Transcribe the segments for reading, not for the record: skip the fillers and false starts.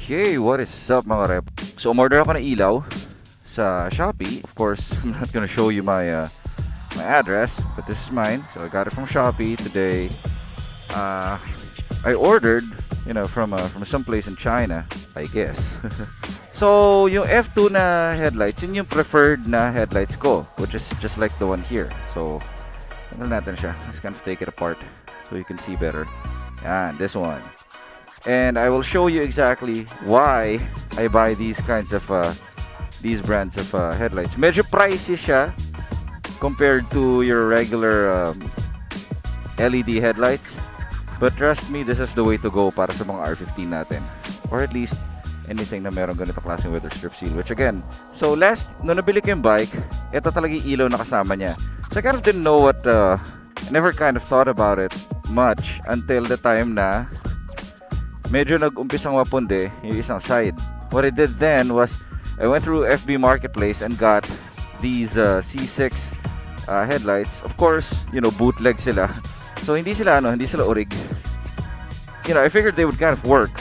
Okay, what is up mga rep? So umorder ako ng ilaw sa Shopee. Of course, I'm not gonna show you my my address, but this is mine. So I got it from Shopee today. I ordered, from some place in China, I guess. So yung F2 na headlights, yun yung preferred na headlights ko, which is just like the one here. So tanggal natin siya. Let's kind of take it apart so you can see better. Yan, this one. And I will show you exactly why I buy these kinds of these brands of headlights. Medyo pricey siya compared to your regular LED headlights, but trust me, this is the way to go para sa mga R15 natin, or at least anything na meron ganito klaseng weather strip seal. Which again, so nung nabili ko yung bike, ito talaga yung ilaw na kasama niya. So I kind of didn't know what, never kind of thought about it much until the time na medyo nag-umpisang mapundi yung isang side. What I did then was I went through FB Marketplace and got these C6 headlights. Of course, bootleg sila. So hindi sila orig. I figured they would kind of work.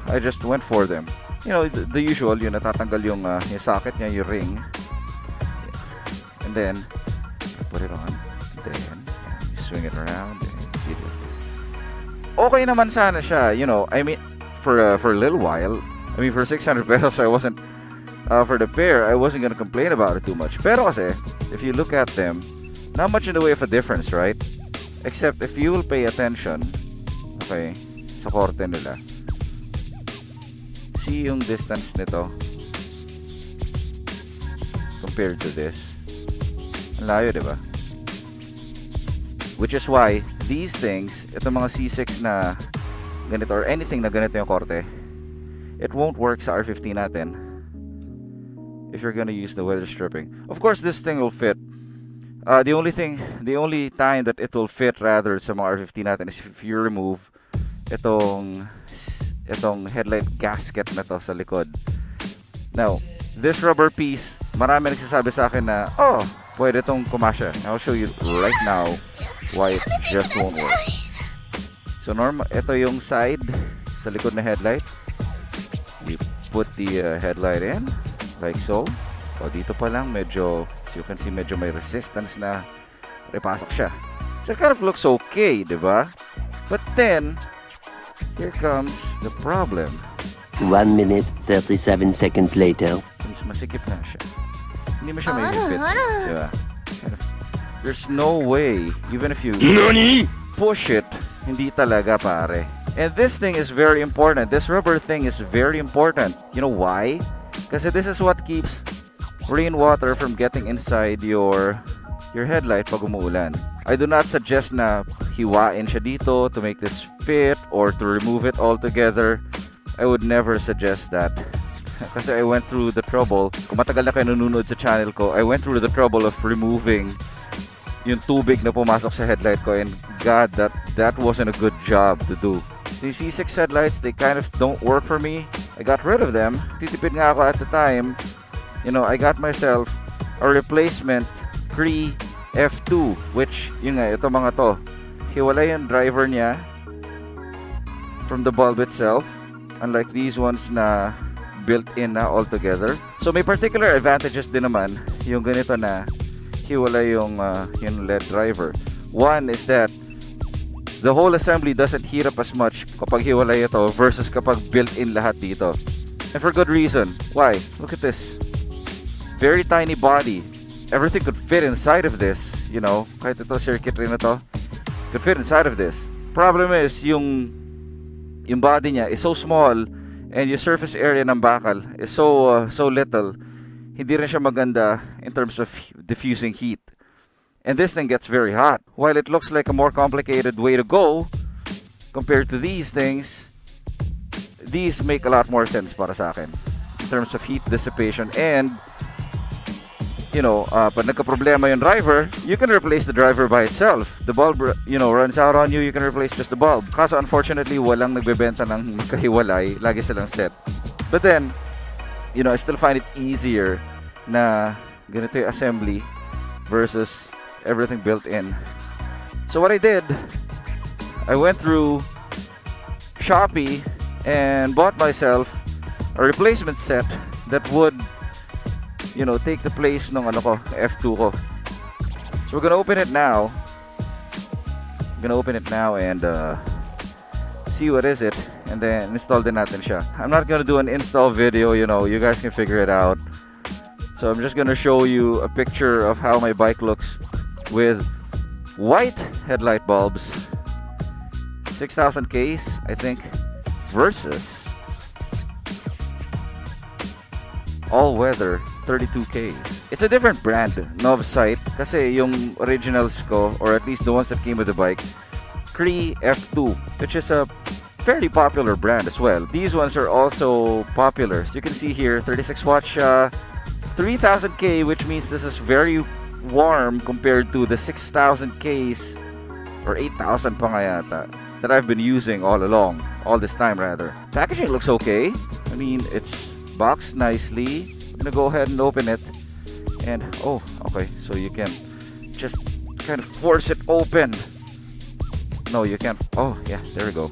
I just went for them. The usual, natatanggal yung socket niya, yung ring. And then put it on. Then you swing it around and you see it like this. Okay naman sana siya, I mean, for a little while. I mean, for 600 pesos, I wasn't, for the pair, I wasn't gonna complain about it too much. Pero kasi, if you look at them, not much in the way of a difference, right? Except if you will pay attention, okay, sa korte nila. See yung distance nito compared to this. Ang layo, diba? Which is why these things, itong mga C6 na ganito or anything na ganito yung korte, it won't work sa R15 natin if you're gonna use the weather stripping. Of course, this thing will fit. The only time that it will fit rather sa mga R15 natin is if you remove itong headlight gasket na to sa likod. Now, this rubber piece, marami nagsasabi sa akin na, pwede itong kumasya. I'll show you right now why it just won't work. So ito yung side sa likod na headlight. You put the headlight in like so. O dito pa lang medyo, as you can see, medyo may resistance na repasok siya. So it kind of looks okay, diba? But then here comes the problem. 1 minute 37 seconds later. Mas masikip na siya. Hindi mo siya may hipit, diba? There's no way, even if you push it, hindi talaga pare. And this thing is very important. This rubber thing is very important. You know why? Kasi this is what keeps rainwater from getting inside your headlight pag umuulan. I do not suggest na hiwain siya dito to make this fit or to remove it altogether. I would never suggest that. Kasi I went through the trouble. Kung matagal na kayo nanonood sa channel ko, I went through the trouble of removing yung tubig na pumasok sa headlight ko, and God, that wasn't a good job to do. These C6 headlights, they kind of don't work for me. I got rid of them. Titipid nga ako at the time. I got myself a replacement Cree F2, which, ito mga to. Hiwalay yung driver niya from the bulb itself, unlike these ones na built-in na altogether. So may particular advantages din naman yung ganito na hiwalay yung LED driver. One is that the whole assembly doesn't heat up as much kapag hiwalay ito versus kapag built-in lahat dito. And for good reason. Why? Look at this. Very tiny body. Everything could fit inside of this. Kahit ito circuitry na to, could fit inside of this. Problem is, yung body niya is so small and yung surface area ng bakal is so little, hindi rin siya maganda in terms of diffusing heat. And this thing gets very hot. While it looks like a more complicated way to go compared to these things, these make a lot more sense para sa akin in terms of heat dissipation. And pag nagka-problema yung driver, you can replace the driver by itself. The bulb, runs out on you, you can replace just the bulb. Kaso unfortunately, walang nagbebenta ng magkahiwalay. Lagi silang set. But then, I still find it easier na ganito yung assembly versus everything built in. So what I did, I went through Shopee and bought myself a replacement set that would, you know, take the place ng ano ko, F2 ko. So we're gonna open it now. I'm gonna open it now and see what is it, and then install din natin siya. I'm not gonna do an install video, you know, you guys can figure it out. So I'm just gonna show you a picture of how my bike looks with white headlight bulbs, 6,000 Ks I think, versus all-weather 32 Ks. It's a different brand, Novsight, kasi yung originals ko, or at least the ones that came with the bike, Cree F2, which is a fairly popular brand as well. These ones are also popular. So you can see here, 36 watts, 3000 K, which means this is very warm compared to the 6,000 Ks or 8,000 pa nga yata that I've been using all along, all this time rather. Packaging looks okay. I mean, it's boxed nicely. I'm gonna go ahead and open it, and oh, okay, so you can just kind of force it open. No, you can't. Oh yeah, there we go.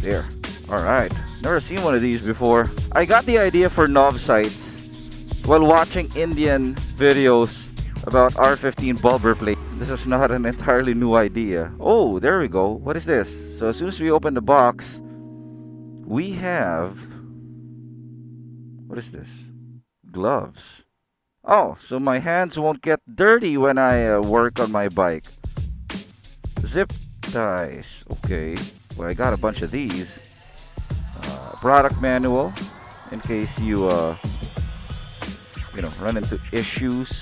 There. Alright, never seen one of these before. I got the idea for Novsights while watching Indian videos about R15 bulb replacement. This is not an entirely new idea. Oh, there we go. What is this? So as soon as we open the box, we have, what is this? Gloves. Oh, so my hands won't get dirty when I work on my bike. Zip ties. Okay. Well, I got a bunch of these. Product manual in case you run into issues.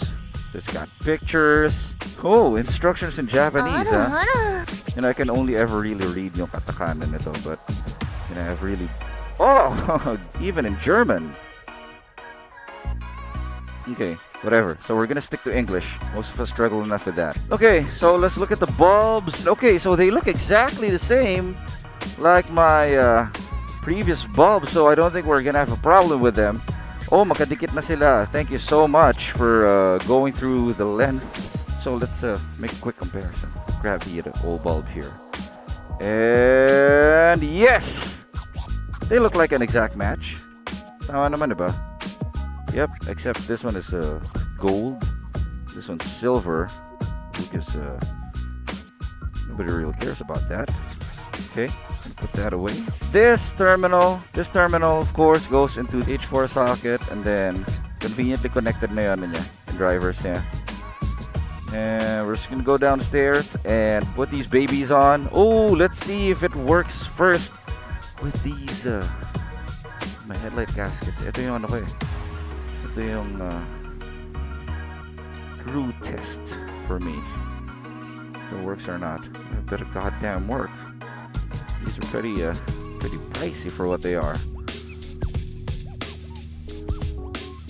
So it's got pictures. Oh, instructions in Japanese, huh? You know, I can only ever really read yung katakana nito, but you know, I've really, oh, even in German. Okay, whatever. So we're gonna stick to English. Most of us struggle enough with that. Okay, so let's look at the bulbs. Okay, so they look exactly the same like my previous bulbs, so I don't think we're gonna have a problem with them. Oh, makadikit na sila. Thank you so much for going through the lengths. So let's make a quick comparison. Grab the old bulb here. And yes! They look like an exact match. Tama naman, diba? Yep, except this one is gold. This one's silver. Who gives nobody really cares about that. Okay, put that away. This terminal of course goes into the H4 socket, and then conveniently connected na yun niya, the drivers niya. And we're just gonna go downstairs and put these babies on. Oh, let's see if it works first with these my headlight gaskets. Ito yung ano ko eh. Ito yung crew test for me. If it works or not. It better goddamn work. These are pretty pricey for what they are.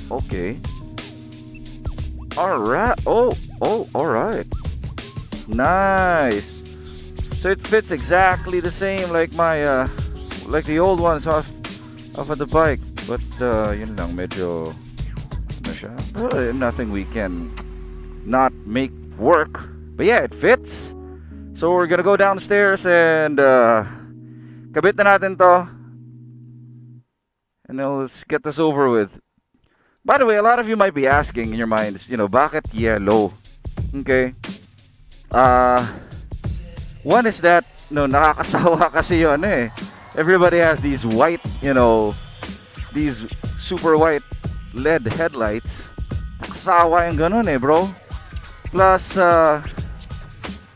Okay. Alright. Oh, alright. Nice. So it fits exactly the same like my like the old ones off of the bike. But yun lang, medyo ano siya? Nothing we can not make work. But yeah, it fits. So we're gonna go downstairs and kabit na natin to, and then let's get this over with. By the way, a lot of you might be asking in your minds, you know, bakit yellow? Okay. One is that, no, nakakasawa kasi yun eh. Everybody has these white, you know, these super white LED headlights. Nakakasawa yung ganun eh, bro. Plus,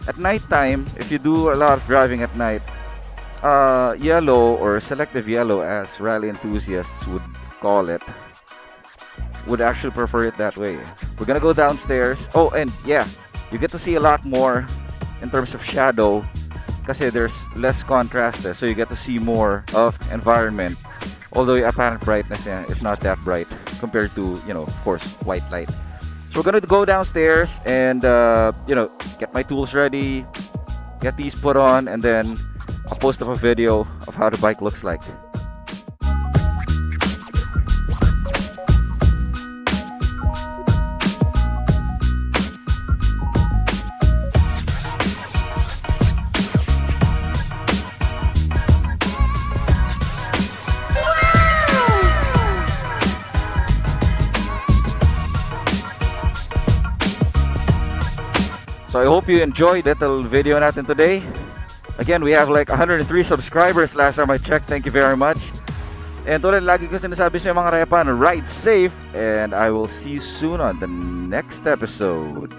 at nighttime, if you do a lot of driving at night, yellow or selective yellow, as rally enthusiasts would call it, would actually prefer it that way. We're gonna go downstairs. Oh, and yeah, you get to see a lot more in terms of shadow kasi there's less contrast there, so you get to see more of environment, although the apparent brightness is not that bright compared to, you know, of course, white light. So we're gonna go downstairs and you know, get my tools ready, get these put on, and then I'll post up a video of how the bike looks like. So I hope you enjoyed that little video natin today. Again, we have like 103 subscribers last time I checked. Thank you very much. And tulad lagi ko sinasabi sa mga repan, ride safe, and I will see you soon on the next episode.